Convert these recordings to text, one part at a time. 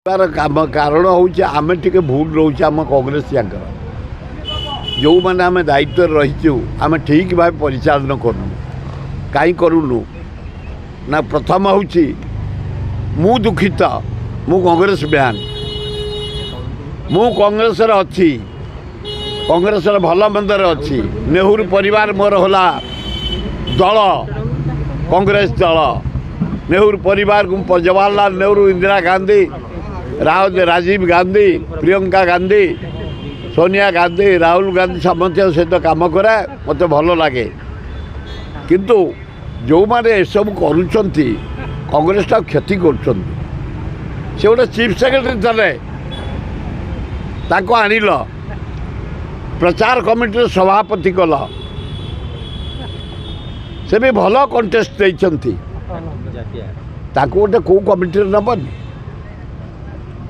तार कारण हूँ आम टे भूल रोचे आम कांग्रेस जो मैंने आम दायित्व रहीचु आम ठीक भाव परिचालन करूँ कहीं करूँ ना प्रथम हूँ मु दुखित मु कांग्रेस बयान मु कांग्रेस अच्छी कांग्रेस भल मंदर अच्छी नेहरू परिवार मोर होला दल कांग्रेस दल नेहरू परिवार को जवाहरलाल नेहरू इंदिरा गांधी राजीव गांधी प्रियंका गांधी सोनिया गांधी राहुल गांधी समस्त सहित कम कराए मत भल लगे किंतु जो मैंने सब करुँच कांग्रेस क्षति कर गोटे चीफ सेक्रेटरी थे आणिल प्रचार कमिटी सभापति कल से भी भल कंटेस्ट देती गोटे कौ कमिटी नबनी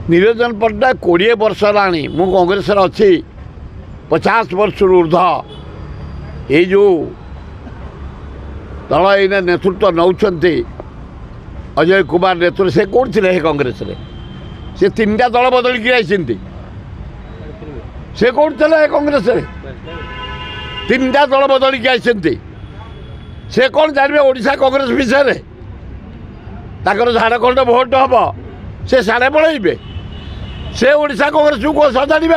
निरंजन पट्टनायक 20 वर्ष लाणी मु कांग्रेस अच्छी 50 वर्ष ऊर्ध ये जो दल ये नेतृत्व नौकरी अजय कुमार नेतृत्व से कौन थे कांग्रेस से 3टा दल बदल की आई से कौन थे कांग्रेस 3टा दल बदल की आई से कौन जानवे ओडिशा कांग्रेस विषय ताकर झाड़खंड भोट हम से साड़े पलैबे से ओडिशा कांग्रेस को सजाड़े